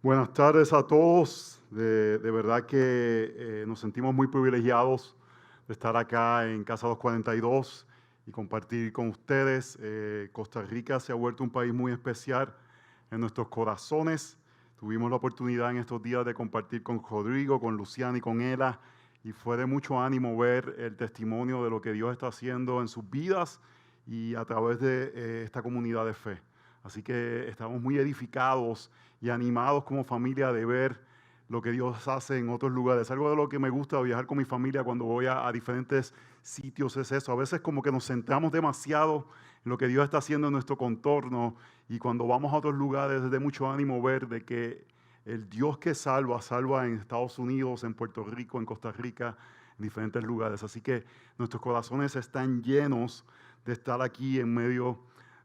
Buenas tardes a todos. De verdad que nos sentimos muy privilegiados de estar acá en Casa 242 y compartir con ustedes. Costa Rica se ha vuelto un país muy especial en nuestros corazones. Tuvimos la oportunidad en estos días de compartir con Rodrigo, con Luciana y con Ela, y fue de mucho ánimo ver el testimonio de lo que Dios está haciendo en sus vidas y a través de esta comunidad de fe. Así que estamos muy edificados y animados como familia de ver lo que Dios hace en otros lugares. Algo de lo que me gusta viajar con mi familia cuando voy a diferentes sitios es eso. A veces como que nos centramos demasiado en lo que Dios está haciendo en nuestro contorno, y cuando vamos a otros lugares es de mucho ánimo ver de que el Dios que salva, salva en Estados Unidos, en Puerto Rico, en Costa Rica, en diferentes lugares. Así que nuestros corazones están llenos de estar aquí en medio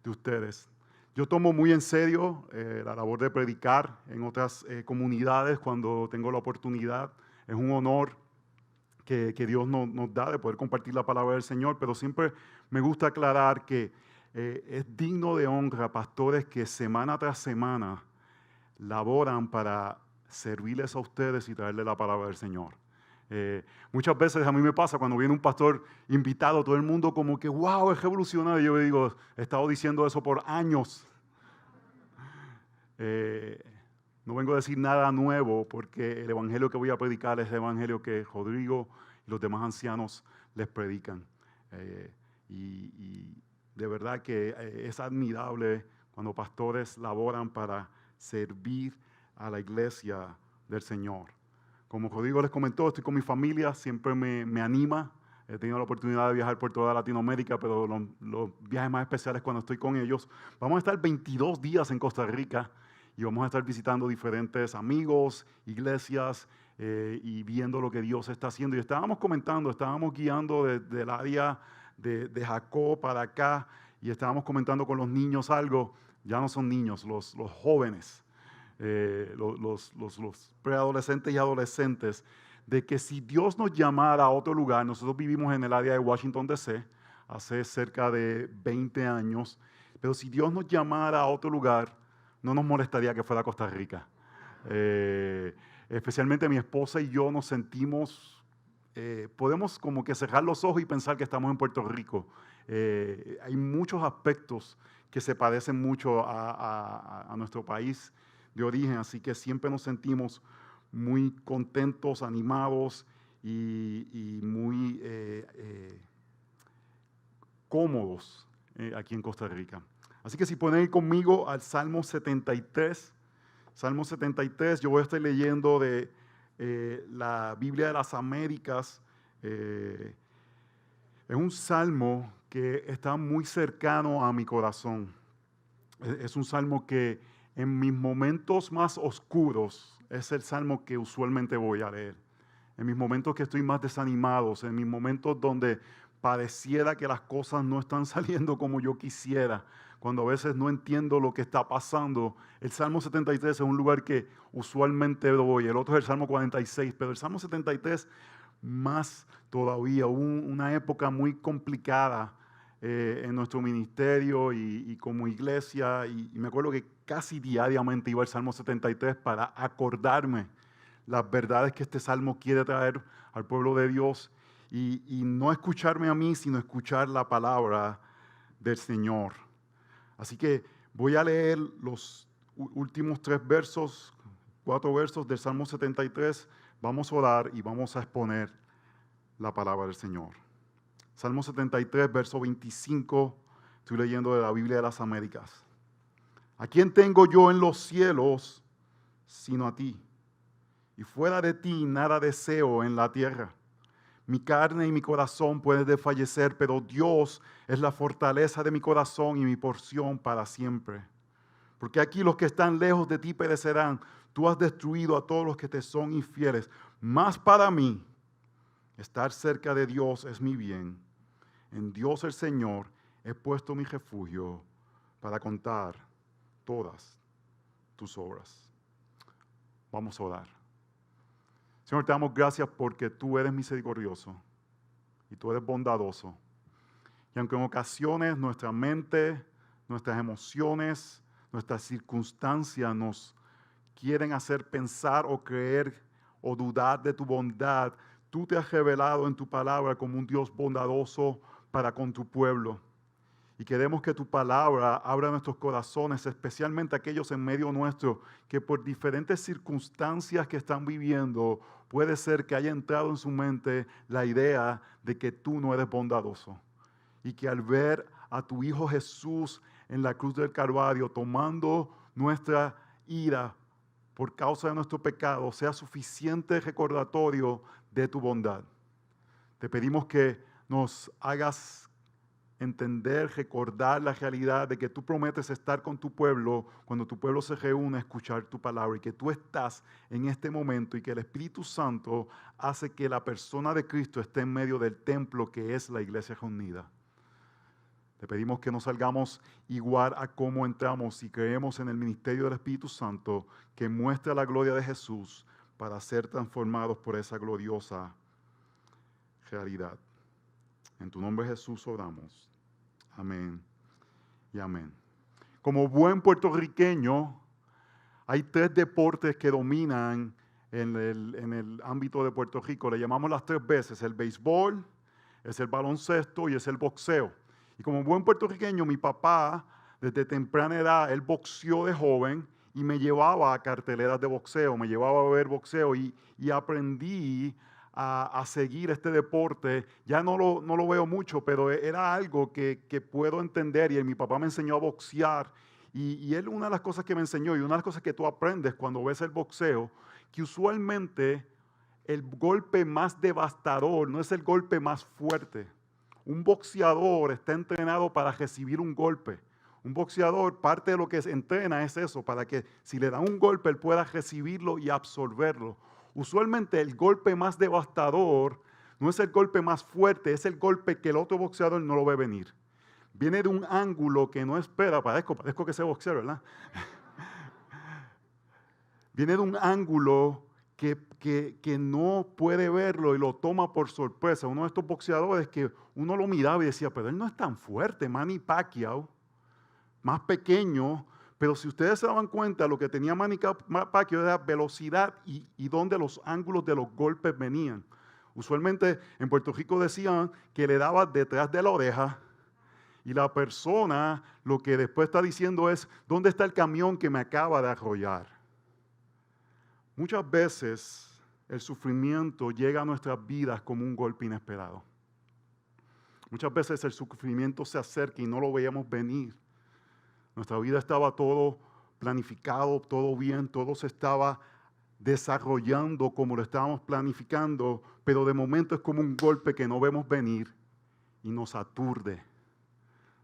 de ustedes. Yo tomo muy en serio la labor de predicar en otras comunidades cuando tengo la oportunidad. Es un honor que Dios nos da de poder compartir la palabra del Señor, pero siempre me gusta aclarar que es digno de honra pastores que semana tras semana laboran para servirles a ustedes y traerles la palabra del Señor. Muchas veces a mí me pasa cuando viene un pastor invitado, todo el mundo como que, wow, es revolucionario. Yo digo, he estado diciendo eso por años. Eh, no vengo a decir nada nuevo porque el evangelio que voy a predicar es el evangelio que Rodrigo y los demás ancianos les predican. Eh, y de verdad que es admirable cuando pastores laboran para servir a la iglesia del Señor. Como Rodrigo les comentó, estoy con mi familia, siempre me anima. He tenido la oportunidad de viajar por toda Latinoamérica, pero los viajes más especiales cuando estoy con ellos. Vamos a estar 22 días en Costa Rica y vamos a estar visitando diferentes amigos, iglesias y viendo lo que Dios está haciendo. Y estábamos comentando, estábamos guiando desde el área de Jacob para acá y estábamos comentando con los niños algo. Ya no son niños, los jóvenes, los preadolescentes y adolescentes, de que si Dios nos llamara a otro lugar. Nosotros vivimos en el área de Washington, D.C., hace cerca de 20 años, pero si Dios nos llamara a otro lugar, no nos molestaría que fuera Costa Rica. Eh, Especialmente mi esposa y yo nos sentimos, podemos como que cerrar los ojos y pensar que estamos en Puerto Rico. Hay muchos aspectos que se parecen mucho a nuestro país de origen, así que siempre nos sentimos muy contentos, animados y muy cómodos aquí en Costa Rica. Así que si pueden ir conmigo al Salmo 73, Salmo 73, yo voy a estar leyendo de la Biblia de las Américas. Eh, es un salmo que está muy cercano a mi corazón. Es un salmo que en mis momentos más oscuros es el salmo que usualmente voy a leer. En mis momentos que estoy más desanimado, en mis momentos donde pareciera que las cosas no están saliendo como yo quisiera, cuando a veces no entiendo lo que está pasando, el Salmo 73 es un lugar que usualmente voy. El otro es el Salmo 46, pero el Salmo 73 más todavía. Hubo una época muy complicada en nuestro ministerio y como iglesia, y me acuerdo que casi diariamente iba al Salmo 73 para acordarme las verdades que este salmo quiere traer al pueblo de Dios, y no escucharme a mí, sino escuchar la palabra del Señor. Así que voy a leer los últimos 3 versos, 4 versos del Salmo 73. Vamos a orar y vamos a exponer la palabra del Señor. Salmo 73, verso 25, estoy leyendo de la Biblia de las Américas. ¿A quién tengo yo en los cielos sino a ti? Y fuera de ti nada deseo en la tierra. Mi carne y mi corazón pueden desfallecer, pero Dios es la fortaleza de mi corazón y mi porción para siempre. Porque aquí los que están lejos de ti perecerán. Tú has destruido a todos los que te son infieles. Mas para mí, estar cerca de Dios es mi bien. En Dios el Señor he puesto mi refugio para contar todas tus obras. Vamos a orar. Señor, te damos gracias porque tú eres misericordioso y tú eres bondadoso. Y aunque en ocasiones nuestra mente, nuestras emociones, nuestras circunstancias nos quieren hacer pensar o creer o dudar de tu bondad, tú te has revelado en tu palabra como un Dios bondadoso para con tu pueblo. Y queremos que tu palabra abra nuestros corazones, especialmente aquellos en medio nuestro que por diferentes circunstancias que están viviendo, puede ser que haya entrado en su mente la idea de que tú no eres bondadoso. Y que al ver a tu Hijo Jesús en la cruz del Calvario tomando nuestra ira por causa de nuestro pecado, sea suficiente recordatorio de tu bondad. Te pedimos que nos hagas entender, recordar la realidad de que tú prometes estar con tu pueblo cuando tu pueblo se reúne a escuchar tu palabra y que tú estás en este momento y que el Espíritu Santo hace que la persona de Cristo esté en medio del templo que es la iglesia reunida. Te pedimos que no salgamos igual a cómo entramos y creemos en el ministerio del Espíritu Santo que muestra la gloria de Jesús para ser transformados por esa gloriosa realidad. En tu nombre, Jesús, oramos. Amén y amén. Como buen puertorriqueño, hay 3 deportes que dominan en el ámbito de Puerto Rico. Le llamamos las 3 veces: el béisbol, es el baloncesto y es el boxeo. Y como buen puertorriqueño, mi papá, desde temprana edad, él boxeó de joven y me llevaba a carteleras de boxeo, me llevaba a ver boxeo y aprendí a seguir este deporte. Ya no lo veo mucho, pero era algo que puedo entender y mi papá me enseñó a boxear. Y él, una de las cosas que me enseñó y una de las cosas que tú aprendes cuando ves el boxeo, que usualmente el golpe más devastador no es el golpe más fuerte. Un boxeador está entrenado para recibir un golpe. Un boxeador, parte de lo que entrena es eso, para que si le dan un golpe, él pueda recibirlo y absorberlo. Usualmente el golpe más devastador no es el golpe más fuerte, es el golpe que el otro boxeador no lo ve venir. Viene de un ángulo que no espera, parezco que sé boxear, ¿verdad? Viene de un ángulo que no puede verlo y lo toma por sorpresa. Uno de estos boxeadores que uno lo miraba y decía, pero él no es tan fuerte, Manny Pacquiao, más pequeño, pero si ustedes se daban cuenta, lo que tenía Manny Pacquiao era velocidad y dónde los ángulos de los golpes venían. Usualmente en Puerto Rico decían que le daba detrás de la oreja y la persona lo que después está diciendo es, ¿dónde está el camión que me acaba de arrollar? Muchas veces el sufrimiento llega a nuestras vidas como un golpe inesperado. Muchas veces el sufrimiento se acerca y no lo veíamos venir. Nuestra vida estaba todo planificado, todo bien, todo se estaba desarrollando como lo estábamos planificando, pero de momento es como un golpe que no vemos venir y nos aturde,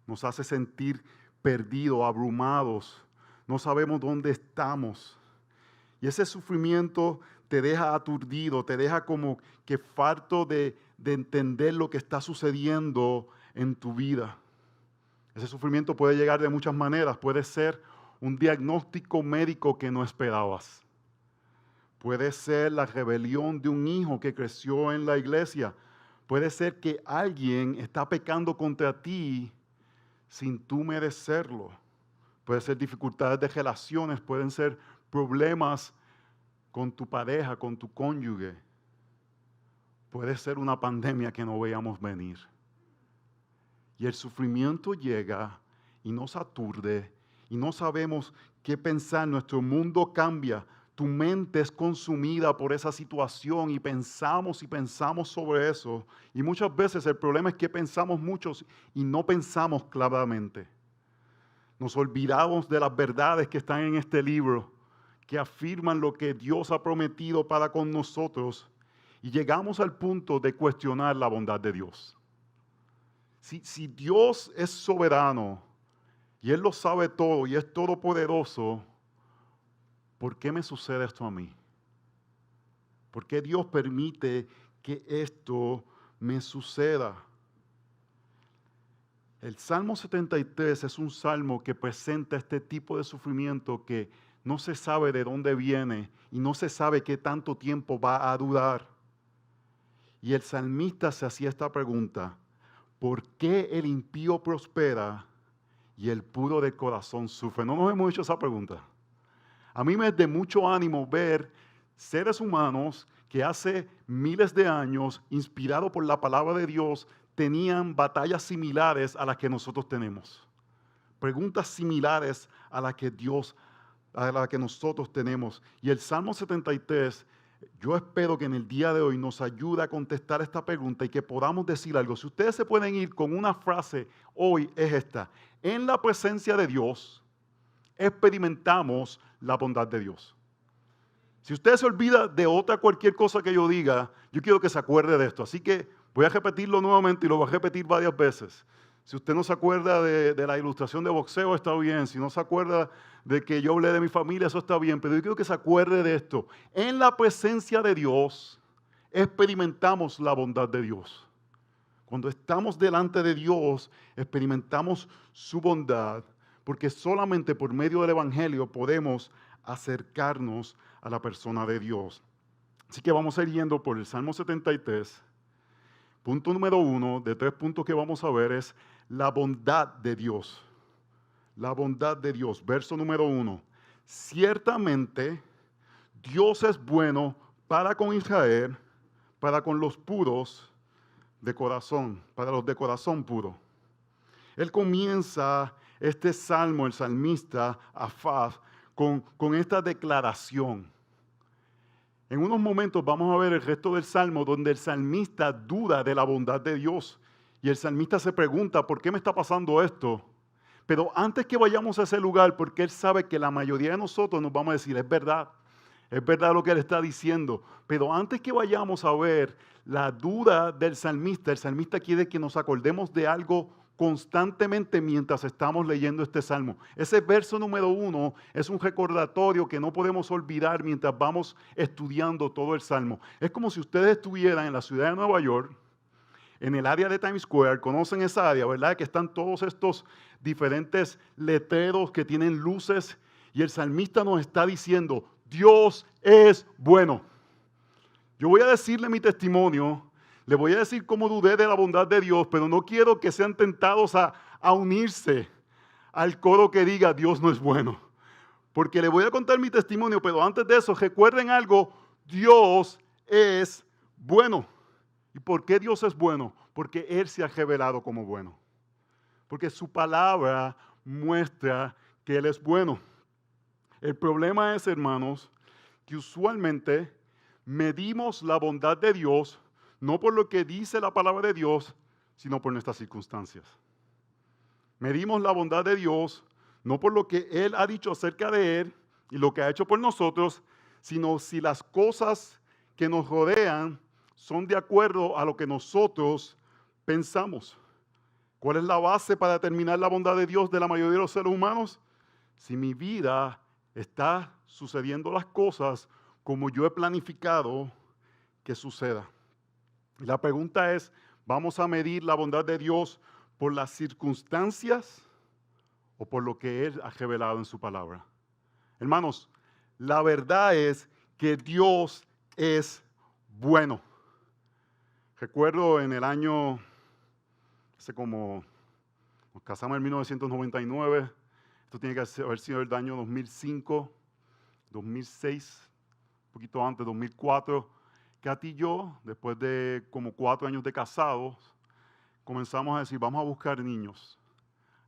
nos hace sentir perdidos, abrumados, no sabemos dónde estamos. Y ese sufrimiento te deja aturdido, te deja como que falto de entender lo que está sucediendo en tu vida. Ese sufrimiento puede llegar de muchas maneras. Puede ser un diagnóstico médico que no esperabas. Puede ser la rebelión de un hijo que creció en la iglesia. Puede ser que alguien está pecando contra ti sin tú merecerlo. Puede ser dificultades de relaciones, pueden ser problemas con tu pareja, con tu cónyuge. Puede ser una pandemia que no veíamos venir. Y el sufrimiento llega y nos aturde y no sabemos qué pensar. Nuestro mundo cambia. Tu mente es consumida por esa situación y pensamos sobre eso. Y muchas veces el problema es que pensamos muchos y no pensamos claramente. Nos olvidamos de las verdades que están en este libro, que afirman lo que Dios ha prometido para con nosotros, y llegamos al punto de cuestionar la bondad de Dios. Si Dios es soberano y Él lo sabe todo y es todopoderoso, ¿por qué me sucede esto a mí? ¿Por qué Dios permite que esto me suceda? El Salmo 73 es un salmo que presenta este tipo de sufrimiento que no se sabe de dónde viene y no se sabe qué tanto tiempo va a durar. Y el salmista se hacía esta pregunta: ¿por qué el impío prospera y el puro de corazón sufre? No nos hemos hecho esa pregunta. A mí me es de mucho ánimo ver seres humanos que hace miles de años, inspirados por la palabra de Dios, tenían batallas similares a las que nosotros tenemos. Preguntas similares a las que nosotros tenemos. Y el Salmo 73, yo espero que en el día de hoy nos ayude a contestar esta pregunta y que podamos decir algo. Si ustedes se pueden ir con una frase hoy, es esta: en la presencia de Dios experimentamos la bondad de Dios. Si usted se olvida de cualquier cosa que yo diga, yo quiero que se acuerde de esto. Así que voy a repetirlo nuevamente y lo voy a repetir varias veces. Si usted no se acuerda de la ilustración de boxeo, está bien. Si no se acuerda de que yo hablé de mi familia, eso está bien. Pero yo quiero que se acuerde de esto. En la presencia de Dios experimentamos la bondad de Dios. Cuando estamos delante de Dios, experimentamos su bondad, porque solamente por medio del Evangelio podemos acercarnos a la persona de Dios. Así que vamos a ir yendo por el Salmo 73. Punto número 1 de 3 puntos que vamos a ver es la bondad de Dios. La bondad de Dios. Verso número 1. Ciertamente Dios es bueno para con Israel, para con los puros de corazón, para los de corazón puro. Él comienza este salmo, el salmista Asaf, con esta declaración. En unos momentos vamos a ver el resto del salmo donde el salmista duda de la bondad de Dios. Y el salmista se pregunta, ¿por qué me está pasando esto? Pero antes que vayamos a ese lugar, porque él sabe que la mayoría de nosotros nos vamos a decir, es verdad lo que él está diciendo. Pero antes que vayamos a ver la duda del salmista, el salmista quiere que nos acordemos de algo constantemente mientras estamos leyendo este salmo. Ese verso número 1 es un recordatorio que no podemos olvidar mientras vamos estudiando todo el salmo. Es como si ustedes estuvieran en la ciudad de Nueva York, en el área de Times Square. Conocen esa área, ¿verdad? Que están todos estos diferentes letreros que tienen luces, y el salmista nos está diciendo, Dios es bueno. Yo voy a decirle mi testimonio. Le voy a decir cómo dudé de la bondad de Dios, pero no quiero que sean tentados a unirse al coro que diga Dios no es bueno. Porque le voy a contar mi testimonio, pero antes de eso, recuerden algo, Dios es bueno. ¿Y por qué Dios es bueno? Porque Él se ha revelado como bueno. Porque su palabra muestra que Él es bueno. El problema es, hermanos, que usualmente medimos la bondad de Dios no por lo que dice la palabra de Dios, sino por nuestras circunstancias. Medimos la bondad de Dios no por lo que Él ha dicho acerca de Él y lo que ha hecho por nosotros, sino si las cosas que nos rodean son de acuerdo a lo que nosotros pensamos. ¿Cuál es la base para determinar la bondad de Dios de la mayoría de los seres humanos? Si mi vida está sucediendo las cosas como yo he planificado que suceda. Y la pregunta es, ¿vamos a medir la bondad de Dios por las circunstancias o por lo que Él ha revelado en su palabra? Hermanos, la verdad es que Dios es bueno. Recuerdo en el año, nos casamos en 1999, esto tiene que haber sido el año 2005, 2006, un poquito antes, 2004. Katy y yo, después de como 4 años de casados, comenzamos a decir, vamos a buscar niños.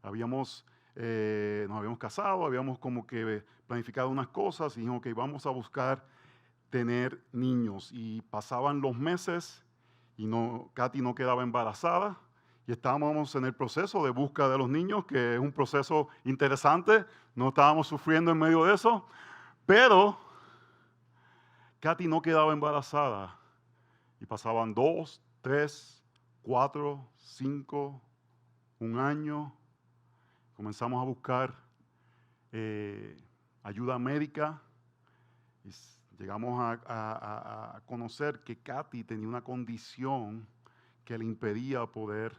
Nos habíamos casado, habíamos como que planificado unas cosas y dijimos, ok, vamos a buscar tener niños. Y pasaban los meses y Katy no quedaba embarazada y estábamos en el proceso de búsqueda de los niños, que es un proceso interesante, no estábamos sufriendo en medio de eso, pero Katy no quedaba embarazada y pasaban 2, 3, 4, 5, un año. Comenzamos a buscar ayuda médica y llegamos a conocer que Katy tenía una condición que le impedía poder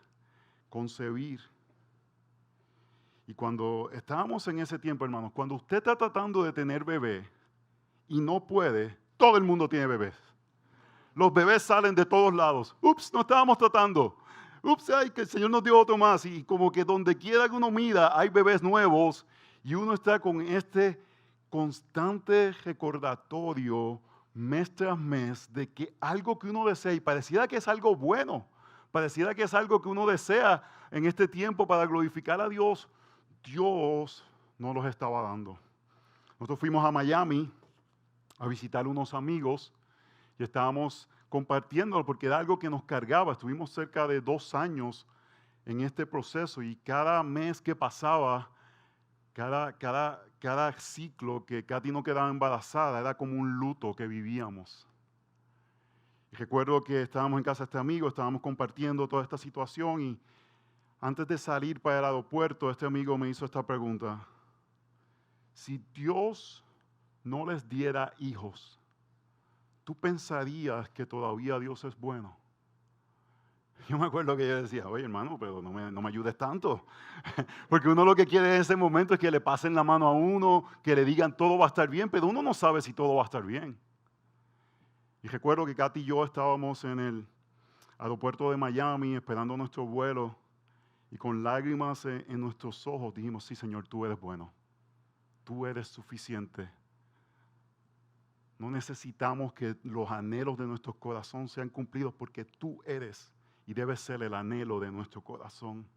concebir. Y cuando estábamos en ese tiempo, hermanos, cuando usted está tratando de tener bebé y no puede, todo el mundo tiene bebés. Los bebés salen de todos lados. Ups, no estábamos tratando. Ups, ay, que el Señor nos dio otro más. Y como que donde quiera que uno mira, hay bebés nuevos y uno está con constante recordatorio mes tras mes de que algo que uno desea, y pareciera que es algo bueno, pareciera que es algo que uno desea en este tiempo para glorificar a Dios, Dios no los estaba dando. Nosotros fuimos a Miami a visitar unos amigos y estábamos compartiéndolo porque era algo que nos cargaba. Estuvimos cerca de 2 años en este proceso y cada mes que pasaba, cada ciclo que Katy no quedaba embarazada era como un luto que vivíamos. Y recuerdo que estábamos en casa de este amigo, estábamos compartiendo toda esta situación y antes de salir para el aeropuerto, este amigo me hizo esta pregunta. Si Dios no les diera hijos, ¿tú pensarías que todavía Dios es bueno? Yo me acuerdo que yo decía, oye hermano, pero no me ayudes tanto. Porque uno lo que quiere en ese momento es que le pasen la mano a uno, que le digan todo va a estar bien, pero uno no sabe si todo va a estar bien. Y recuerdo que Katy y yo estábamos en el aeropuerto de Miami esperando nuestro vuelo y con lágrimas en nuestros ojos dijimos, sí Señor, tú eres bueno, tú eres suficiente. No necesitamos que los anhelos de nuestro corazón sean cumplidos porque tú eres y debes ser el anhelo de nuestro corazón.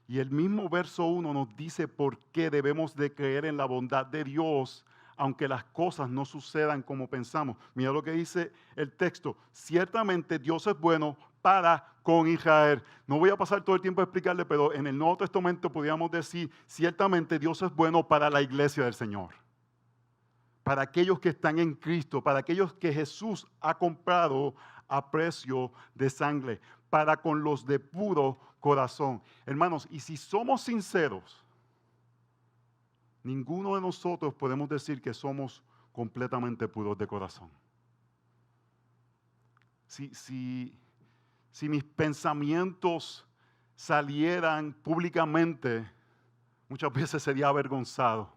Y el mismo verso 1 nos dice por qué debemos de creer en la bondad de Dios, aunque las cosas no sucedan como pensamos. Mira lo que dice el texto. Ciertamente Dios es bueno para con Israel. No voy a pasar todo el tiempo a explicarle, pero en el Nuevo Testamento podríamos decir, ciertamente Dios es bueno para la iglesia del Señor. Para aquellos que están en Cristo, para aquellos que Jesús ha comprado a precio de sangre, para con los de puro corazón. Hermanos, y si somos sinceros, ninguno de nosotros podemos decir que somos completamente puros de corazón. Si mis pensamientos salieran públicamente, muchas veces sería avergonzado.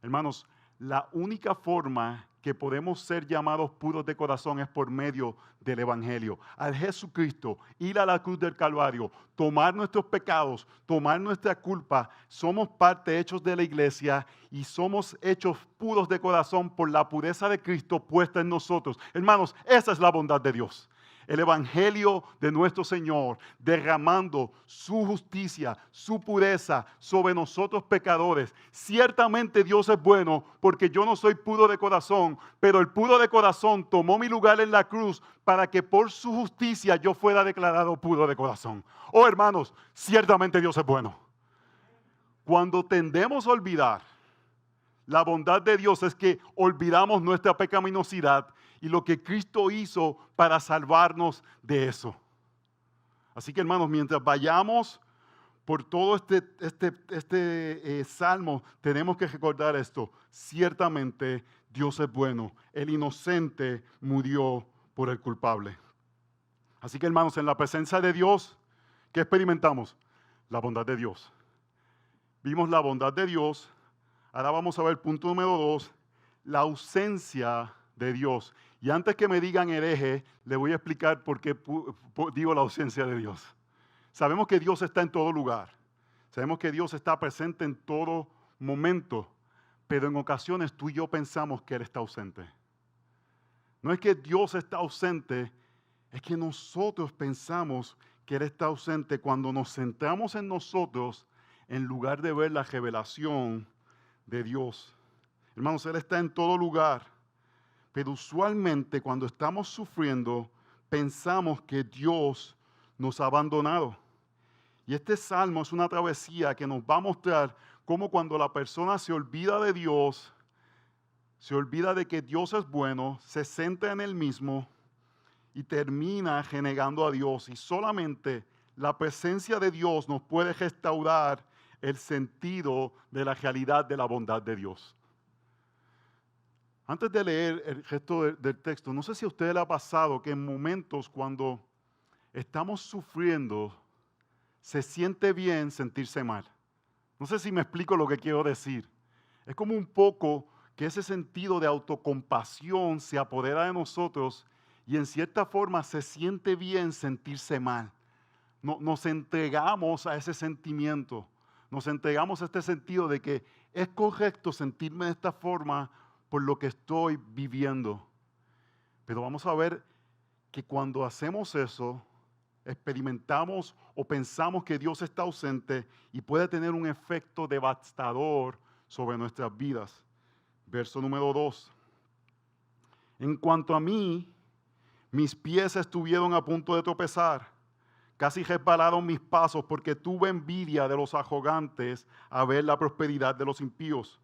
Hermanos, la única forma que podemos ser llamados puros de corazón es por medio del Evangelio. Al Jesucristo, ir a la cruz del Calvario, tomar nuestros pecados, tomar nuestra culpa, somos parte hechos de la iglesia y somos hechos puros de corazón por la pureza de Cristo puesta en nosotros. Hermanos, esa es la bondad de Dios. El Evangelio de nuestro Señor, derramando su justicia, su pureza sobre nosotros pecadores. Ciertamente Dios es bueno porque yo no soy puro de corazón, pero el puro de corazón tomó mi lugar en la cruz para que por su justicia yo fuera declarado puro de corazón. Oh hermanos, ciertamente Dios es bueno. Cuando tendemos a olvidar la bondad de Dios es que olvidamos nuestra pecaminosidad y lo que Cristo hizo para salvarnos de eso. Así que hermanos, mientras vayamos por todo este salmo, tenemos que recordar esto. Ciertamente Dios es bueno. El inocente murió por el culpable. Así que hermanos, en la presencia de Dios, ¿qué experimentamos? La bondad de Dios. Vimos la bondad de Dios. Ahora vamos a ver el punto número 2, la ausencia de Dios. Y antes que me digan hereje, le voy a explicar por qué digo la ausencia de Dios. Sabemos que Dios está en todo lugar. Sabemos que Dios está presente en todo momento. Pero en ocasiones tú y yo pensamos que Él está ausente. No es que Dios está ausente, es que nosotros pensamos que Él está ausente cuando nos centramos en nosotros en lugar de ver la revelación de Dios. Hermanos, Él está en todo lugar, pero usualmente cuando estamos sufriendo, pensamos que Dios nos ha abandonado. Y este salmo es una travesía que nos va a mostrar cómo cuando la persona se olvida de Dios, se olvida de que Dios es bueno, se centra en Él mismo y termina renegando a Dios. Y solamente la presencia de Dios nos puede restaurar el sentido de la realidad de la bondad de Dios. Antes de leer el resto del texto, no sé si a usted le ha pasado que en momentos cuando estamos sufriendo, se siente bien sentirse mal. No sé si me explico lo que quiero decir. Es como un poco que ese sentido de autocompasión se apodera de nosotros y en cierta forma se siente bien sentirse mal. Nos entregamos a ese sentimiento. Nos entregamos a este sentido de que es correcto sentirme de esta forma por lo que estoy viviendo. Pero vamos a ver que cuando hacemos eso, experimentamos o pensamos que Dios está ausente y puede tener un efecto devastador sobre nuestras vidas. Verso número 2. En cuanto a mí, mis pies estuvieron a punto de tropezar. Casi resbalaron mis pasos porque tuve envidia de los arrogantes a ver la prosperidad de los impíos.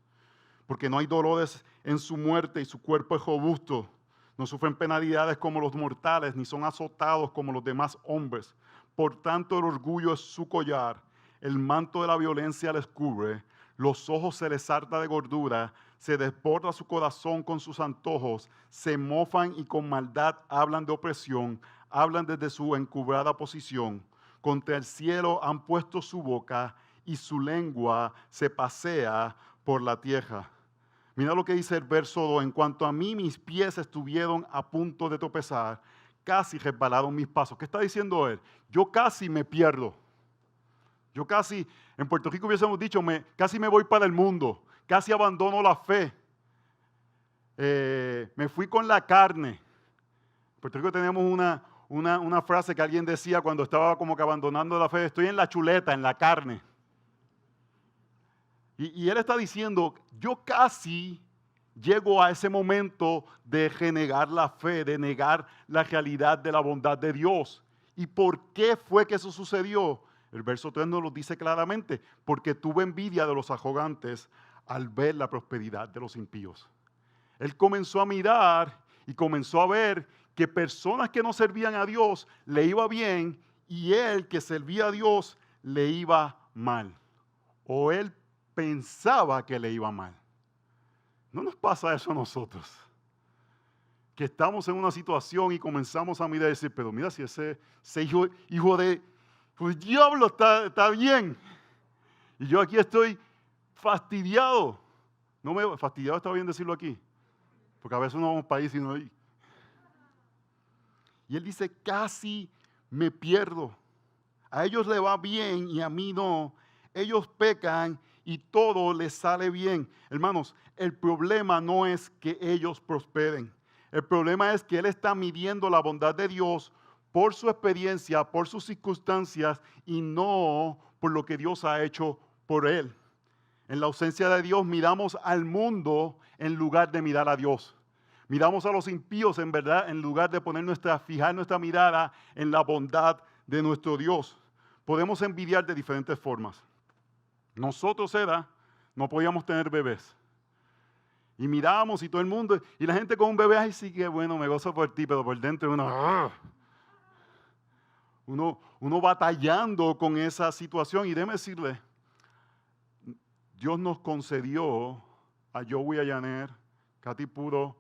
Porque no hay dolores en su muerte y su cuerpo es robusto. No sufren penalidades como los mortales, ni son azotados como los demás hombres. Por tanto, el orgullo es su collar, el manto de la violencia les cubre, los ojos se les harta de gordura, se desborda su corazón con sus antojos, se mofan y con maldad hablan de opresión, hablan desde su encubrada posición. Contra el cielo han puesto su boca y su lengua se pasea por la tierra. Mira lo que dice el verso 2. En cuanto a mí, mis pies estuvieron a punto de tropezar, casi resbalaron mis pasos. ¿Qué está diciendo él? Yo casi me pierdo. Yo casi, en Puerto Rico hubiésemos dicho, casi me voy para el mundo. Casi abandono la fe. Me fui con la carne. En Puerto Rico teníamos una frase que alguien decía cuando estaba como que abandonando la fe. Estoy en la chuleta, en la carne. Y él está diciendo, yo casi llego a ese momento de renegar la fe, de negar la realidad de la bondad de Dios. ¿Y por qué fue que eso sucedió? El verso 3 nos lo dice claramente, porque tuve envidia de los arrogantes al ver la prosperidad de los impíos. Él comenzó a mirar y comenzó a ver que personas que no servían a Dios le iba bien y él que servía a Dios le iba mal. O él pensaba que le iba mal. ¿No nos pasa eso a nosotros? Que estamos en una situación y comenzamos a mirar y decir, pero mira si ese hijo de pues diablo está bien. Y yo aquí estoy fastidiado. Fastidiado está bien decirlo aquí. Porque a veces uno va a un país y no hay. Y él dice, casi me pierdo. A ellos le va bien y a mí no. Ellos pecan y todo les sale bien. Hermanos, el problema no es que ellos prosperen. El problema es que él está midiendo la bondad de Dios por su experiencia, por sus circunstancias y no por lo que Dios ha hecho por él. En la ausencia de Dios miramos al mundo en lugar de mirar a Dios. Miramos a los impíos en verdad en lugar de fijar nuestra mirada en la bondad de nuestro Dios. Podemos envidiar de diferentes formas. Nosotros no podíamos tener bebés. Y mirábamos y todo el mundo, y la gente con un bebé, ay sí que bueno, me gozo por ti, pero por dentro uno batallando con esa situación. Y déjeme decirle, Dios nos concedió a Joey y a Yaner, Katy pudo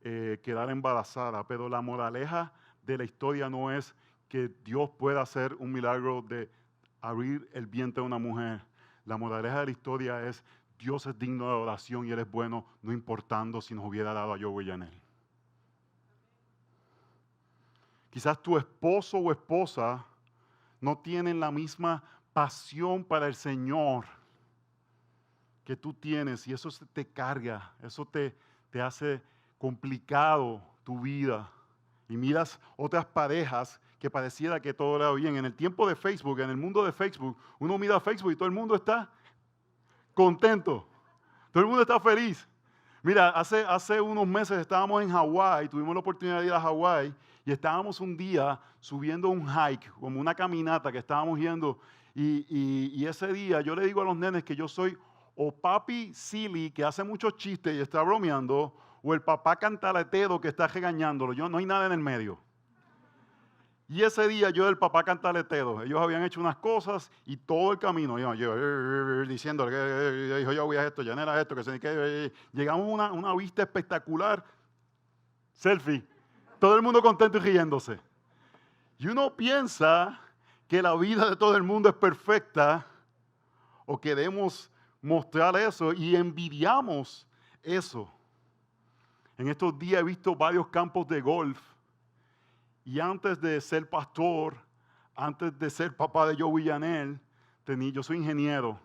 quedar embarazada, pero la moraleja de la historia no es que Dios pueda hacer un milagro de abrir el vientre de una mujer. La moraleja de la historia es Dios es digno de oración y Él es bueno, no importando si nos hubiera dado a Joey y Yaner. Quizás tu esposo o esposa no tienen la misma pasión para el Señor que tú tienes y eso te carga, eso te hace complicado tu vida. Y miras otras parejas que pareciera que todo era bien. En el tiempo de Facebook, en el mundo de Facebook, uno mira Facebook y todo el mundo está contento. Todo el mundo está feliz. Mira, hace unos meses estábamos en Hawái, tuvimos la oportunidad de ir a Hawái y estábamos un día subiendo un hike, como una caminata que estábamos yendo. Y ese día yo le digo a los nenes que yo soy o papi silly, que hace muchos chistes y está bromeando, o el papá cantaletero que está regañándolo. Yo no hay nada en el medio. Y ese día yo el papá cantaletero, ellos habían hecho unas cosas y todo el camino, yo diciendo que yo voy a esto, ya no era esto, que llegamos a una vista espectacular, selfie, todo el mundo contento y riéndose. Y uno piensa que la vida de todo el mundo es perfecta o queremos mostrar eso y envidiamos eso. En estos días he visto varios campos de golf. Y antes de ser pastor, antes de ser papá de Joey y Yanel, yo soy ingeniero.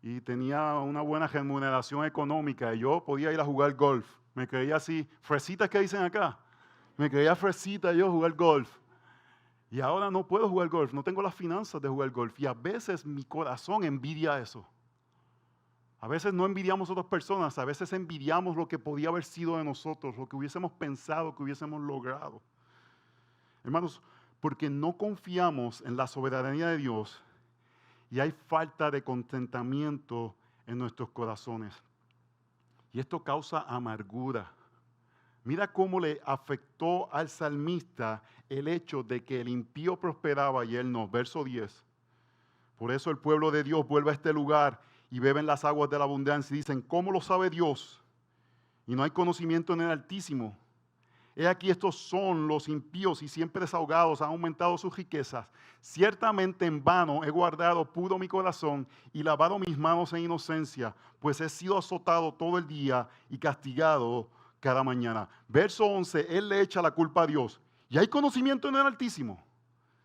y tenía una buena remuneración económica y yo podía ir a jugar golf. Me creía así, fresitas que dicen acá. Me creía fresita yo jugar golf. Y ahora no puedo jugar golf, no tengo las finanzas de jugar golf. Y a veces mi corazón envidia eso. A veces no envidiamos a otras personas, a veces envidiamos lo que podía haber sido de nosotros, lo que hubiésemos pensado, que hubiésemos logrado. Hermanos, porque no confiamos en la soberanía de Dios y hay falta de contentamiento en nuestros corazones. Y esto causa amargura. Mira cómo le afectó al salmista el hecho de que el impío prosperaba y él no. Verso 10. Por eso el pueblo de Dios vuelve a este lugar y beben las aguas de la abundancia y dicen, ¿cómo lo sabe Dios? Y no hay conocimiento en el Altísimo. He aquí estos son los impíos y siempre desahogados, han aumentado sus riquezas. Ciertamente en vano he guardado puro mi corazón y lavado mis manos en inocencia, pues he sido azotado todo el día y castigado cada mañana. Verso 11, él le echa la culpa a Dios. ¿Y hay conocimiento en el Altísimo?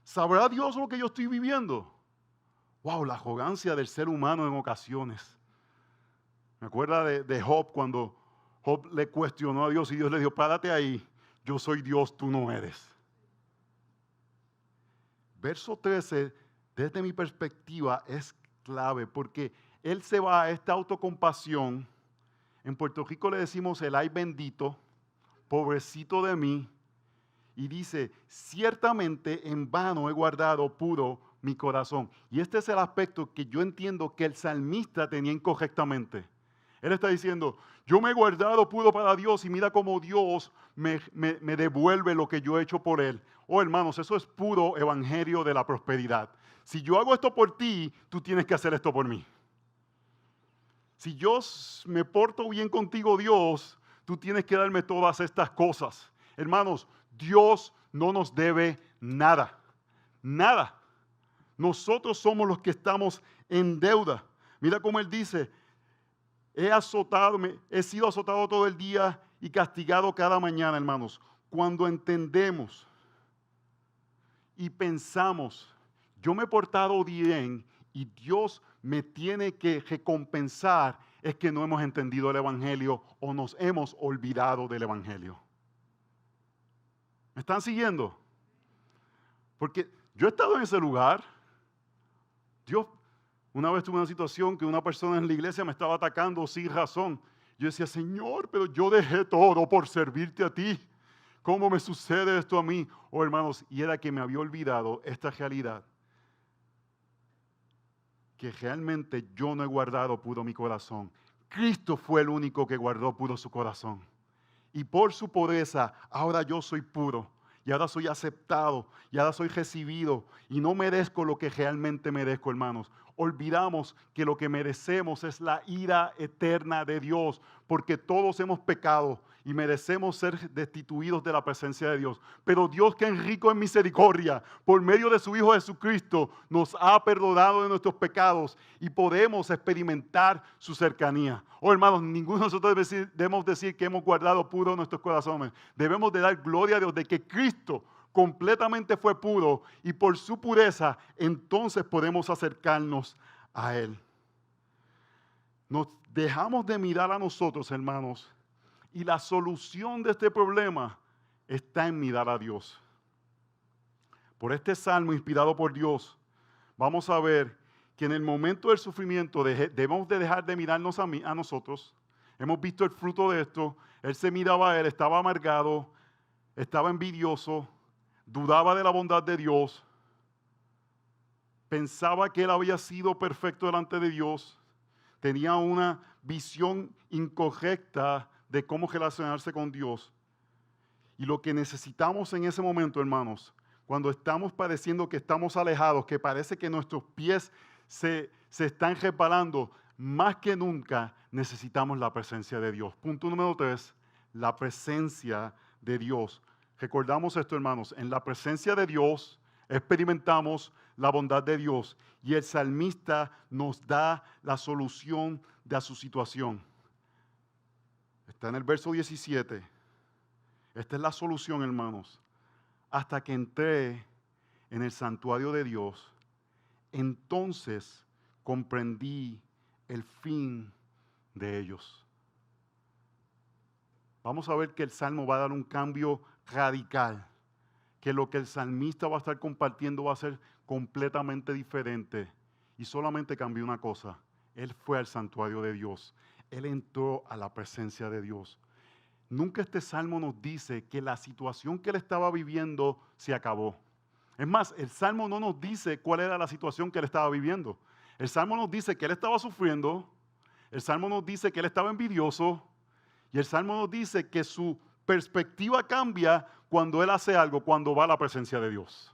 ¿Sabrá Dios lo que yo estoy viviendo? Wow, la arrogancia del ser humano en ocasiones. Me acuerdo de Job cuando Job le cuestionó a Dios y Dios le dijo, párate ahí, yo soy Dios, tú no eres. Verso 13, desde mi perspectiva, es clave porque él se va a esta autocompasión. En Puerto Rico le decimos el ay bendito, pobrecito de mí, y dice, ciertamente en vano he guardado puro mi corazón. Y este es el aspecto que yo entiendo que el salmista tenía incorrectamente. Él está diciendo, yo me he guardado puro para Dios y mira cómo Dios me devuelve lo que yo he hecho por Él. Oh, hermanos, eso es puro evangelio de la prosperidad. Si yo hago esto por ti, tú tienes que hacer esto por mí. Si yo me porto bien contigo, Dios, tú tienes que darme todas estas cosas. Hermanos, Dios no nos debe nada. Nada. Nosotros somos los que estamos en deuda. Mira cómo Él dice, he sido azotado todo el día y castigado cada mañana, hermanos. Cuando entendemos y pensamos, yo me he portado bien y Dios me tiene que recompensar, es que no hemos entendido el Evangelio o nos hemos olvidado del Evangelio. ¿Me están siguiendo? Porque yo he estado en ese lugar. Una vez tuve una situación que una persona en la iglesia me estaba atacando sin razón. Yo decía, Señor, pero yo dejé todo por servirte a ti. ¿Cómo me sucede esto a mí? Oh, hermanos, y era que me había olvidado esta realidad. Que realmente yo no he guardado puro mi corazón. Cristo fue el único que guardó puro su corazón. Y por su pureza, ahora yo soy puro. Y ahora soy aceptado. Y ahora soy recibido. Y no merezco lo que realmente merezco, hermanos. Olvidamos que lo que merecemos es la ira eterna de Dios. Porque todos hemos pecado y merecemos ser destituidos de la presencia de Dios. Pero Dios, que es rico en misericordia, por medio de su Hijo Jesucristo, nos ha perdonado de nuestros pecados y podemos experimentar su cercanía. Oh, hermanos, ninguno de nosotros debemos decir que hemos guardado puro nuestros corazones. Debemos de dar gloria a Dios de que Cristo completamente fue puro y por su pureza entonces podemos acercarnos a Él. Nos dejamos de mirar a nosotros, hermanos, y la solución de este problema está en mirar a Dios. Por este salmo inspirado por Dios, vamos a ver que en el momento del sufrimiento debemos de dejar de mirarnos a nosotros. Hemos visto el fruto de esto. Él se miraba a él, estaba amargado, estaba envidioso, dudaba de la bondad de Dios, pensaba que él había sido perfecto delante de Dios, tenía una visión incorrecta de cómo relacionarse con Dios. Y lo que necesitamos en ese momento, hermanos, cuando estamos padeciendo que estamos alejados, que parece que nuestros pies se están resbalando, más que nunca necesitamos la presencia de Dios. Punto número 3, la presencia de Dios. Recordamos esto, hermanos, en la presencia de Dios experimentamos la bondad de Dios y el salmista nos da la solución de su situación. Está en el verso 17. Esta es la solución, hermanos. Hasta que entré en el santuario de Dios, entonces comprendí el fin de ellos. Vamos a ver que el Salmo va a dar un cambio radical, que lo que el salmista va a estar compartiendo va a ser completamente diferente. Y solamente cambió una cosa: él fue al santuario de Dios, él entró a la presencia de Dios. Nunca este Salmo nos dice que la situación que él estaba viviendo se acabó. Es más, el Salmo no nos dice cuál era la situación que él estaba viviendo. El Salmo nos dice que él estaba sufriendo, el Salmo nos dice que él estaba envidioso, y el Salmo nos dice que su perspectiva cambia cuando él hace algo, cuando va a la presencia de Dios.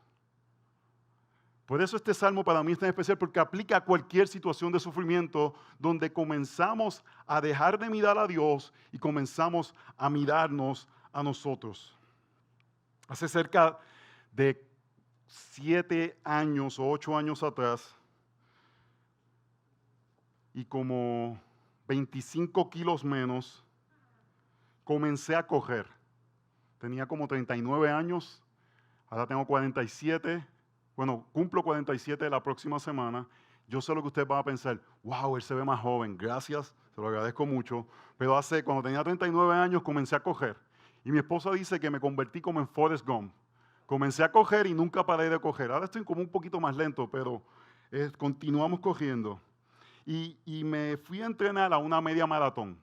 Por eso este Salmo para mí es tan especial, porque aplica a cualquier situación de sufrimiento donde comenzamos a dejar de mirar a Dios y comenzamos a mirarnos a nosotros. Hace cerca de 7 años o 8 años atrás, y como 25 kilos menos, comencé a correr. Tenía como 39 años, ahora tengo 47. Bueno, cumplo 47 la próxima semana. Yo sé lo que ustedes van a pensar: wow, él se ve más joven. Gracias, se lo agradezco mucho. Pero cuando tenía 39 años comencé a correr. Y mi esposa dice que me convertí como en Forrest Gump. Comencé a correr y nunca paré de correr. Ahora estoy como un poquito más lento, pero continuamos corriendo. Y me fui a entrenar a una media maratón.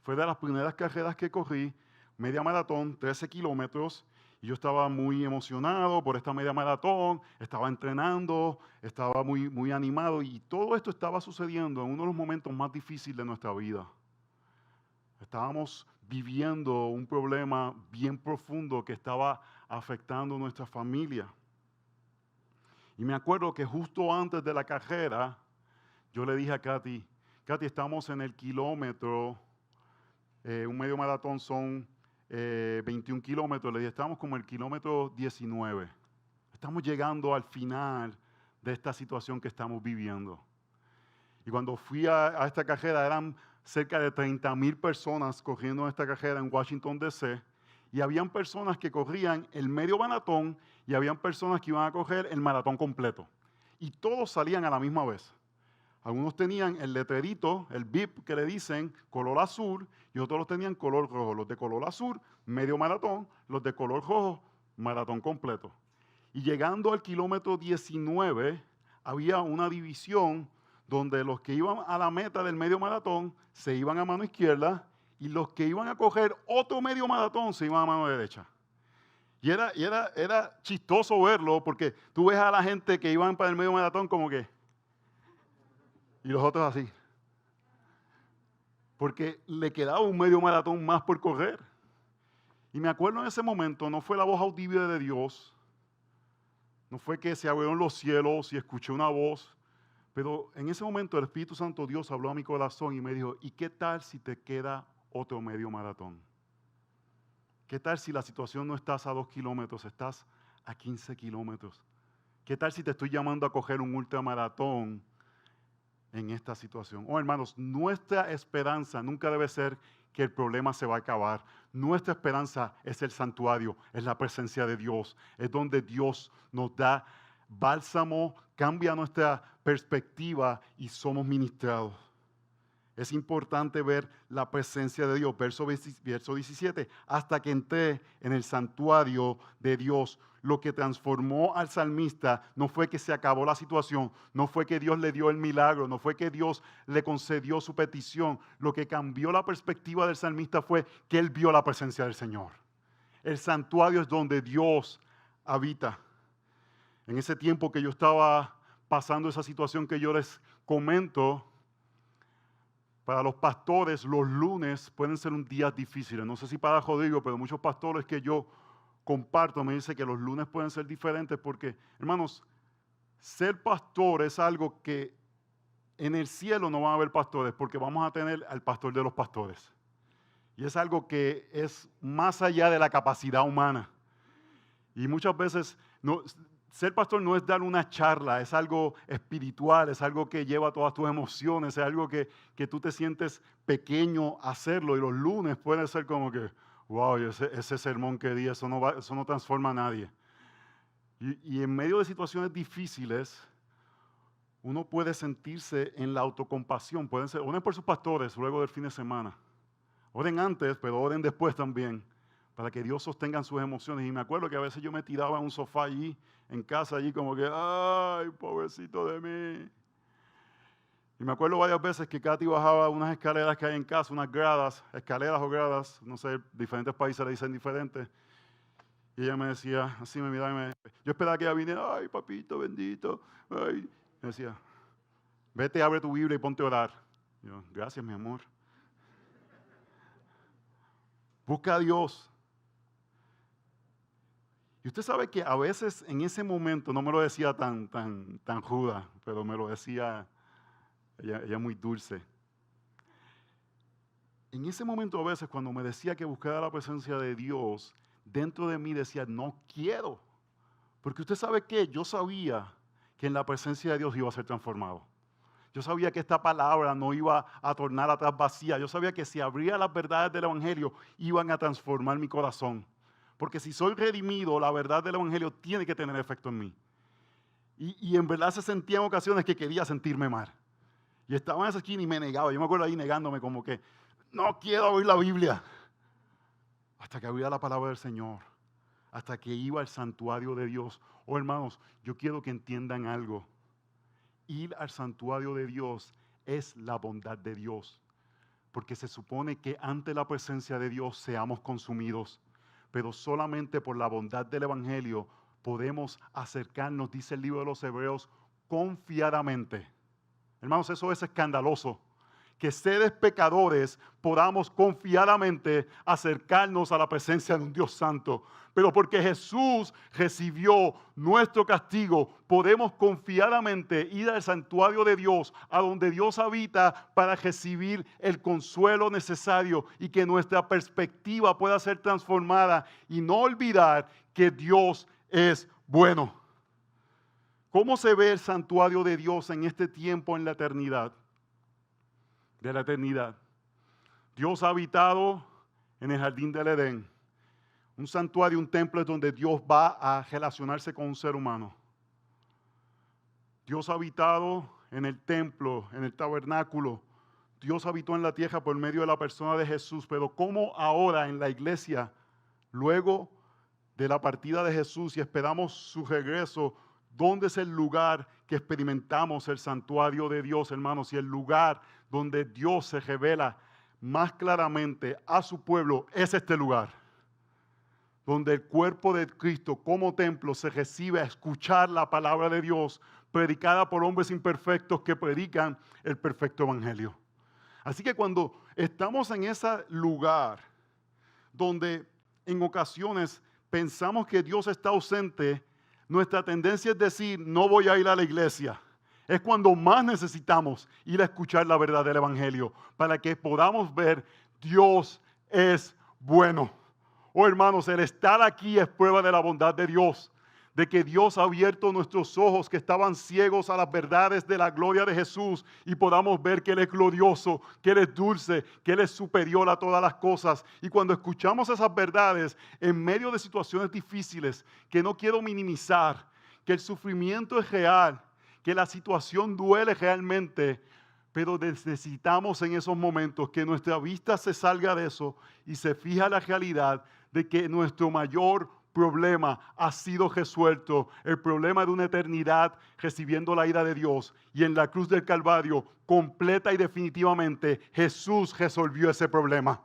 Fue de las primeras carreras que corrí, media maratón, 13 kilómetros. Y yo estaba muy emocionado por esta media maratón, estaba entrenando, estaba muy, muy animado. Y todo esto estaba sucediendo en uno de los momentos más difíciles de nuestra vida. Estábamos viviendo un problema bien profundo que estaba afectando nuestra familia. Y me acuerdo que justo antes de la carrera, yo le dije a Katy, estamos en el kilómetro, un medio maratón son 21 kilómetros, le dije, estamos como el kilómetro 19. Estamos llegando al final de esta situación que estamos viviendo. Y cuando fui a esta carrera, eran cerca de 30,000 personas corriendo esta carrera en Washington, D.C., y habían personas que corrían el medio maratón y habían personas que iban a correr el maratón completo. Y todos salían a la misma vez. Algunos tenían el letrerito, el bib que le dicen, color azul, y otros los tenían color rojo. Los de color azul, medio maratón; los de color rojo, maratón completo. Y llegando al kilómetro 19, había una división donde los que iban a la meta del medio maratón se iban a mano izquierda y los que iban a coger otro medio maratón se iban a mano derecha. Y era chistoso verlo, porque tú ves a la gente que iban para el medio maratón como que, y los otros así. Porque le quedaba un medio maratón más por correr. Y me acuerdo en ese momento, no fue la voz audible de Dios, no fue que se abrieron los cielos y escuché una voz, pero en ese momento el Espíritu Santo, Dios, habló a mi corazón y me dijo: ¿y qué tal si te queda otro medio maratón? ¿Qué tal si la situación no estás a 2 kilómetros, estás a 15 kilómetros? ¿Qué tal si te estoy llamando a coger un ultramaratón en esta situación? Oh, hermanos, nuestra esperanza nunca debe ser que el problema se va a acabar. Nuestra esperanza es el santuario, es la presencia de Dios, es donde Dios nos da bálsamo, cambia nuestra perspectiva y somos ministrados. Es importante ver la presencia de Dios. Verso 17, hasta que entré en el santuario de Dios. Lo que transformó al salmista no fue que se acabó la situación, no fue que Dios le dio el milagro, no fue que Dios le concedió su petición. Lo que cambió la perspectiva del salmista fue que él vio la presencia del Señor. El santuario es donde Dios habita. En ese tiempo que yo estaba pasando esa situación que yo les comento, para los pastores, los lunes pueden ser un día difícil. No sé si para Rodrigo, pero muchos pastores que yo comparto me dicen que los lunes pueden ser diferentes porque, hermanos, ser pastor es algo que en el cielo no van a haber pastores, porque vamos a tener al pastor de los pastores. Y es algo que es más allá de la capacidad humana. Y muchas veces ser pastor no es dar una charla, es algo espiritual, es algo que lleva todas tus emociones, es algo que tú te sientes pequeño hacerlo. Y los lunes puede ser como que, wow, ese sermón que di, eso no transforma a nadie. Y en medio de situaciones difíciles, uno puede sentirse en la autocompasión. Oren por sus pastores luego del fin de semana. Oren antes, pero oren después también, para que Dios sostenga sus emociones. Y me acuerdo que a veces yo me tiraba en un sofá allí, en casa, allí como que, ay, pobrecito de mí. Y me acuerdo varias veces que Katy bajaba unas escaleras que hay en casa, unas gradas, escaleras o gradas, no sé, diferentes países le dicen diferentes. Y ella me decía, así me miraba y me decía, yo esperaba que ella viniera, ay, papito bendito, ay. Me decía, vete, abre tu Biblia y ponte a orar. Y yo, gracias, mi amor. Busca a Dios. Y usted sabe que a veces en ese momento, no me lo decía tan ruda, pero me lo decía ella muy dulce. En ese momento a veces cuando me decía que buscara la presencia de Dios, dentro de mí decía, no quiero. Porque usted sabe que yo sabía que en la presencia de Dios iba a ser transformado. Yo sabía que esta palabra no iba a tornar atrás vacía. Yo sabía que si abría las verdades del Evangelio, iban a transformar mi corazón. Porque si soy redimido, la verdad del Evangelio tiene que tener efecto en mí. Y en verdad se sentía en ocasiones que quería sentirme mal. Y estaba en esa esquina y me negaba. Yo me acuerdo ahí negándome como que, no quiero oír la Biblia. Hasta que oía la palabra del Señor. Hasta que iba al santuario de Dios. Oh, hermanos, yo quiero que entiendan algo. Ir al santuario de Dios es la bondad de Dios. Porque se supone que ante la presencia de Dios seamos consumidos. Pero solamente por la bondad del Evangelio podemos acercarnos, dice el libro de los Hebreos, confiadamente. Hermanos, eso es escandaloso. Que seres pecadores podamos confiadamente acercarnos a la presencia de un Dios santo. Pero porque Jesús recibió nuestro castigo, podemos confiadamente ir al santuario de Dios, a donde Dios habita, para recibir el consuelo necesario y que nuestra perspectiva pueda ser transformada y no olvidar que Dios es bueno. ¿Cómo se ve el santuario de Dios en este tiempo, en la eternidad? De la eternidad. Dios ha habitado en el jardín del Edén. Un santuario, un templo es donde Dios va a relacionarse con un ser humano. Dios ha habitado en el templo, en el tabernáculo. Dios habitó en la tierra por medio de la persona de Jesús. Pero ¿cómo ahora en la iglesia, luego de la partida de Jesús y esperamos su regreso, dónde es el lugar que experimentamos el santuario de Dios, hermanos? Y el lugar donde Dios se revela más claramente a su pueblo es este lugar, donde el cuerpo de Cristo como templo se recibe a escuchar la palabra de Dios predicada por hombres imperfectos que predican el perfecto evangelio. Así que cuando estamos en ese lugar donde en ocasiones pensamos que Dios está ausente, nuestra tendencia es decir, no voy a ir a la iglesia. Es cuando más necesitamos ir a escuchar la verdad del evangelio para que podamos ver Dios es bueno. Oh, hermanos, el estar aquí es prueba de la bondad de Dios, de que Dios ha abierto nuestros ojos que estaban ciegos a las verdades de la gloria de Jesús y podamos ver que Él es glorioso, que Él es dulce, que Él es superior a todas las cosas. Y cuando escuchamos esas verdades en medio de situaciones difíciles, que no quiero minimizar, que el sufrimiento es real, que la situación duele realmente, pero necesitamos en esos momentos que nuestra vista se salga de eso y se fija la realidad de que nuestro mayor problema ha sido resuelto, el problema de una eternidad recibiendo la ira de Dios, y en la cruz del Calvario, completa y definitivamente, Jesús resolvió ese problema.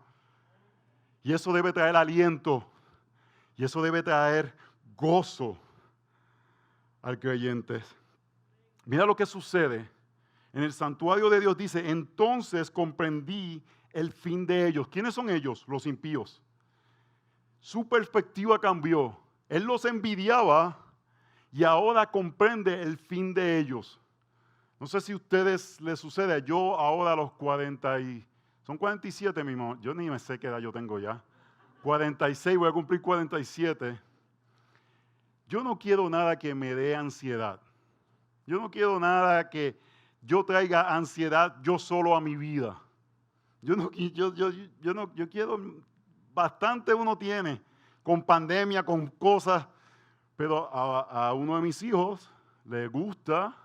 Y eso debe traer aliento, y eso debe traer gozo al creyente. Mira lo que sucede. En el santuario de Dios dice, entonces comprendí el fin de ellos. ¿Quiénes son ellos? Los impíos. Su perspectiva cambió. Él los envidiaba y ahora comprende el fin de ellos. No sé si a ustedes les sucede. Yo ahora a los 47 mismo. Yo ni me sé qué edad yo tengo ya. 46, voy a cumplir 47. Yo no quiero nada que me dé ansiedad. Yo no quiero nada que yo traiga ansiedad yo solo a mi vida. Yo quiero, bastante uno tiene con pandemia, con cosas, pero a uno de mis hijos le gusta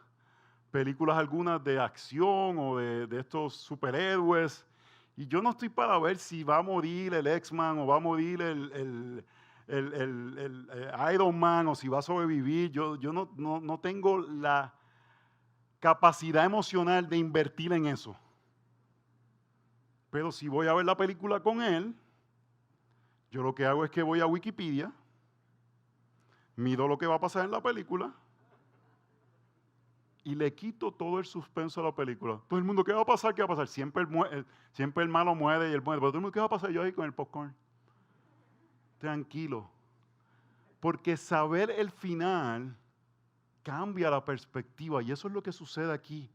películas algunas de acción o de estos superhéroes. Y yo no estoy para ver si va a morir el X-Man o va a morir el Iron Man o si va a sobrevivir. Yo no tengo la capacidad emocional de invertir en eso. Pero si voy a ver la película con él, yo lo que hago es que voy a Wikipedia, miro lo que va a pasar en la película y le quito todo el suspenso a la película. Todo el mundo, ¿qué va a pasar? ¿Qué va a pasar? Siempre el malo muere y el bueno. Pero todo el mundo, ¿qué va a pasar? Yo ahí con el popcorn. Tranquilo. Porque saber el final cambia la perspectiva y eso es lo que sucede aquí.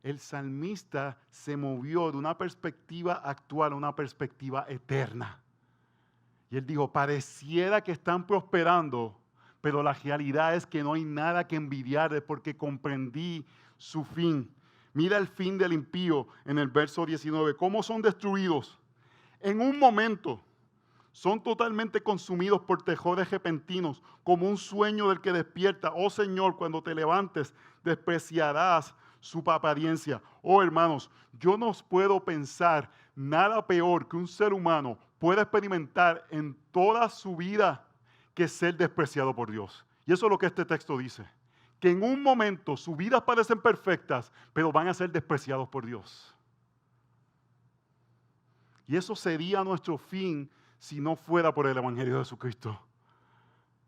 El salmista se movió de una perspectiva actual a una perspectiva eterna. Y él dijo, pareciera que están prosperando, pero la realidad es que no hay nada que envidiarle porque comprendí su fin. Mira el fin del impío en el verso 19. ¿Cómo son destruidos? En un momento son totalmente consumidos por terrores repentinos, como un sueño del que despierta. Oh Señor, cuando te levantes, despreciarás su apariencia. Oh hermanos, yo no puedo pensar nada peor que un ser humano pueda experimentar en toda su vida que ser despreciado por Dios. Y eso es lo que este texto dice. Que en un momento sus vidas parecen perfectas, pero van a ser despreciados por Dios. Y eso sería nuestro fin si no fuera por el Evangelio de Jesucristo.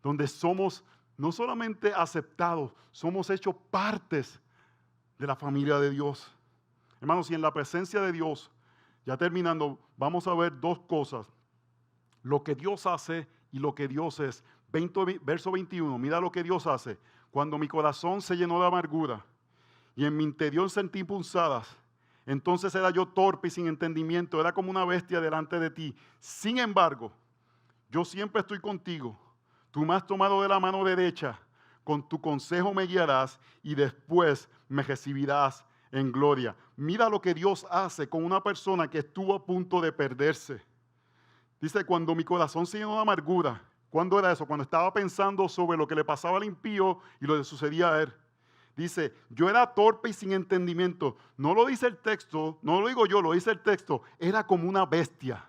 Donde somos no solamente aceptados, somos hechos partes de la familia de Dios. Hermanos, y en la presencia de Dios, ya terminando, vamos a ver dos cosas. Lo que Dios hace y lo que Dios es. Verso 21, mira lo que Dios hace. Cuando mi corazón se llenó de amargura y en mi interior sentí punzadas, entonces era yo torpe y sin entendimiento, era como una bestia delante de ti. Sin embargo, yo siempre estoy contigo. Tú me has tomado de la mano derecha, con tu consejo me guiarás y después me recibirás en gloria. Mira lo que Dios hace con una persona que estuvo a punto de perderse. Dice, cuando mi corazón se llenó de amargura. ¿Cuándo era eso? Cuando estaba pensando sobre lo que le pasaba al impío y lo que sucedía a él. Dice, yo era torpe y sin entendimiento. No lo dice el texto, no lo digo yo, lo dice el texto. Era como una bestia.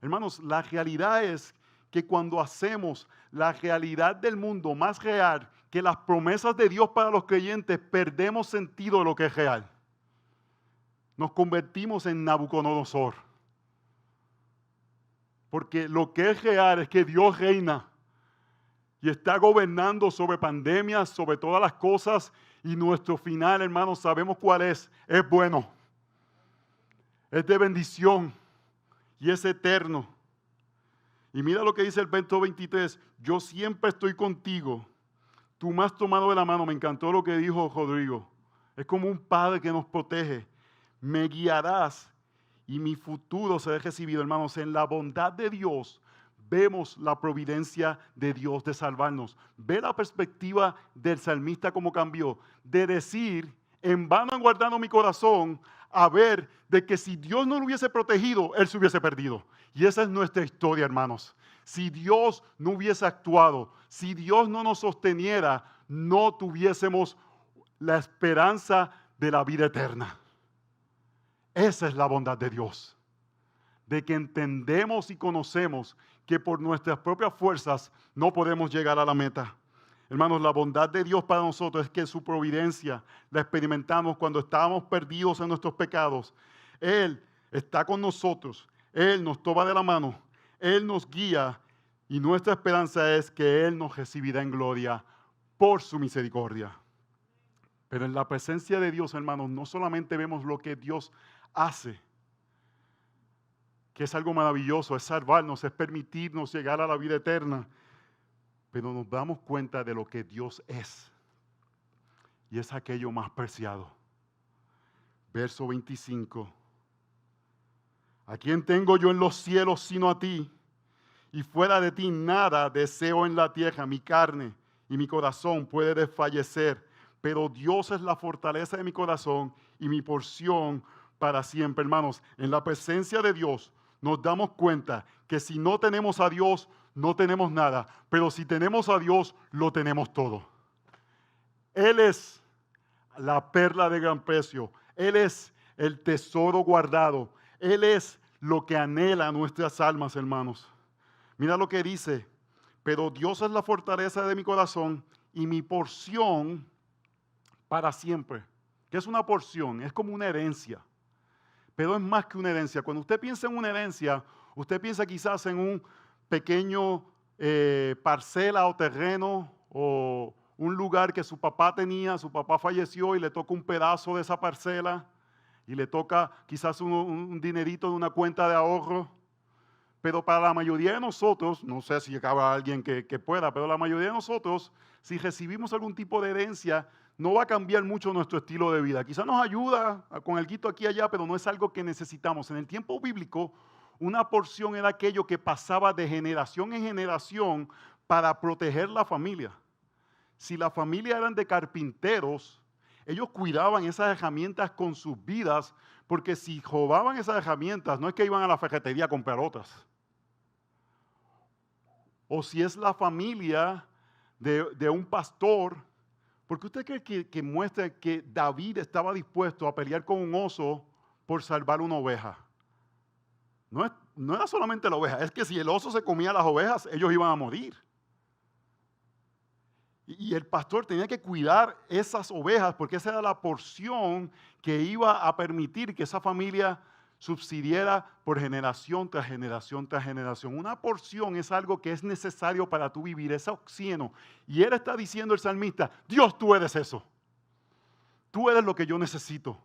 Hermanos, la realidad es que cuando hacemos la realidad del mundo más real que las promesas de Dios para los creyentes, perdemos sentido de lo que es real. Nos convertimos en Nabucodonosor. Porque lo que es real es que Dios reina y está gobernando sobre pandemias, sobre todas las cosas. Y nuestro final, hermanos, sabemos cuál es. Es bueno. Es de bendición y es eterno. Y mira lo que dice el verso 23. Yo siempre estoy contigo. Tú me has tomado de la mano. Me encantó lo que dijo Rodrigo. Es como un padre que nos protege. Me guiarás y mi futuro será recibido. Hermanos, en la bondad de Dios vemos la providencia de Dios de salvarnos. Ve la perspectiva del salmista como cambió. De decir, en vano han guardado mi corazón, a ver de que si Dios no lo hubiese protegido, él se hubiese perdido. Y esa es nuestra historia, hermanos. Si Dios no hubiese actuado, si Dios no nos sosteniera, no tuviésemos la esperanza de la vida eterna. Esa es la bondad de Dios. De que entendemos y conocemos que por nuestras propias fuerzas no podemos llegar a la meta. Hermanos, la bondad de Dios para nosotros es que su providencia la experimentamos cuando estábamos perdidos en nuestros pecados. Él está con nosotros. Él nos toma de la mano. Él nos guía. Y nuestra esperanza es que Él nos recibirá en gloria por su misericordia. Pero en la presencia de Dios, hermanos, no solamente vemos lo que Dios hace, que es algo maravilloso, es salvarnos, es permitirnos llegar a la vida eterna, pero nos damos cuenta de lo que Dios es, y es aquello más preciado. Verso 25. ¿A quién tengo yo en los cielos sino a ti? Y fuera de ti nada deseo en la tierra. Mi carne y mi corazón puede desfallecer, pero Dios es la fortaleza de mi corazón y mi porción para siempre. Hermanos, en la presencia de Dios nos damos cuenta que si no tenemos a Dios, no tenemos nada, pero si tenemos a Dios, lo tenemos todo. Él es la perla de gran precio. Él es el tesoro guardado. Él es lo que anhela nuestras almas, hermanos. Mira lo que dice. Pero Dios es la fortaleza de mi corazón y mi porción para siempre. ¿Qué es una porción? Es como una herencia. Pero es más que una herencia. Cuando usted piensa en una herencia, usted piensa quizás en un pequeño parcela o terreno o un lugar que su papá tenía, su papá falleció y le toca un pedazo de esa parcela y le toca quizás un dinerito de una cuenta de ahorro. Pero para la mayoría de nosotros, no sé si acaba alguien que pueda, pero la mayoría de nosotros, si recibimos algún tipo de herencia, no va a cambiar mucho nuestro estilo de vida. Quizás nos ayuda con algo aquí y allá, pero no es algo que necesitamos. En el tiempo bíblico, una porción era aquello que pasaba de generación en generación para proteger la familia. Si la familia eran de carpinteros, ellos cuidaban esas herramientas con sus vidas, porque si robaban esas herramientas, no es que iban a la ferretería a comprar otras. O si es la familia de un pastor, ¿por qué usted cree que muestra que David estaba dispuesto a pelear con un oso por salvar una oveja? No era solamente la oveja, es que si el oso se comía las ovejas, ellos iban a morir. Y el pastor tenía que cuidar esas ovejas porque esa era la porción que iba a permitir que esa familia subsidiera por generación tras generación tras generación. Una porción es algo que es necesario para tú vivir, ese oxígeno. Y él está diciendo el salmista, Dios, tú eres eso. Tú eres lo que yo necesito.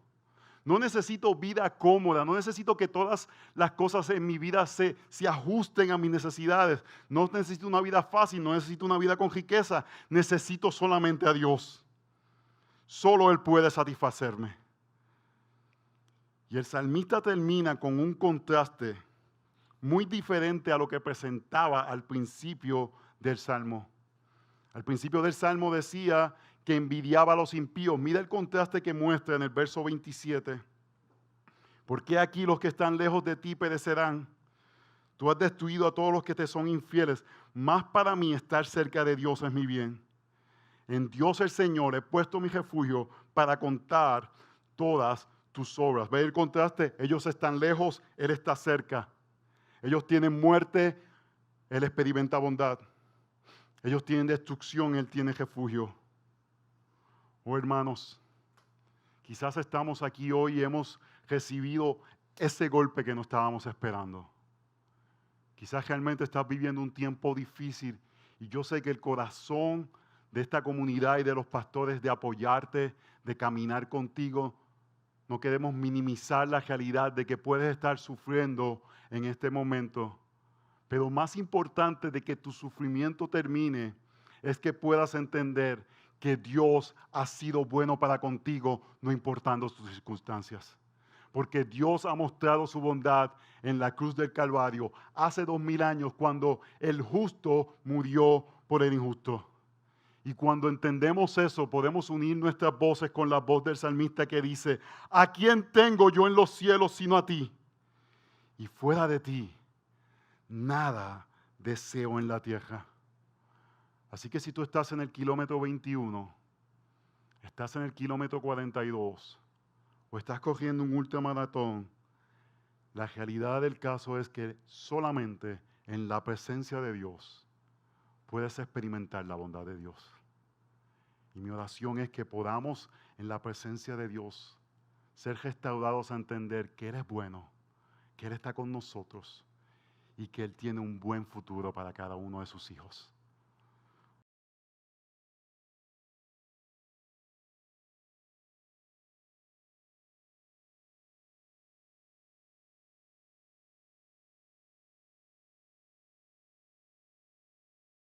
No necesito vida cómoda, no necesito que todas las cosas en mi vida se ajusten a mis necesidades. No necesito una vida fácil, no necesito una vida con riqueza. Necesito solamente a Dios. Solo Él puede satisfacerme. Y el salmista termina con un contraste muy diferente a lo que presentaba al principio del Salmo. Al principio del Salmo decía que envidiaba a los impíos. Mira el contraste que muestra en el verso 27. Porque aquí los que están lejos de ti perecerán. Tú has destruido a todos los que te son infieles. Más para mí estar cerca de Dios es mi bien. En Dios el Señor he puesto mi refugio para contar todas tus obras. ¿Ve el contraste? Ellos están lejos, Él está cerca. Ellos tienen muerte, Él experimenta bondad. Ellos tienen destrucción, Él tiene refugio. Oh hermanos, quizás estamos aquí hoy y hemos recibido ese golpe que no estábamos esperando. Quizás realmente estás viviendo un tiempo difícil y yo sé que el corazón de esta comunidad y de los pastores de apoyarte, de caminar contigo, no queremos minimizar la realidad de que puedes estar sufriendo en este momento. Pero más importante de que tu sufrimiento termine es que puedas entender que Dios ha sido bueno para contigo, no importando tus circunstancias. Porque Dios ha mostrado su bondad en la cruz del Calvario hace 2000 años cuando el justo murió por el injusto. Y cuando entendemos eso, podemos unir nuestras voces con la voz del salmista que dice, ¿a quién tengo yo en los cielos sino a ti? Y fuera de ti, nada deseo en la tierra. Así que si tú estás en el kilómetro 21, estás en el kilómetro 42 o estás corriendo un ultramaratón, la realidad del caso es que solamente en la presencia de Dios puedes experimentar la bondad de Dios. Y mi oración es que podamos en la presencia de Dios ser restaurados a entender que Él es bueno, que Él está con nosotros y que Él tiene un buen futuro para cada uno de sus hijos.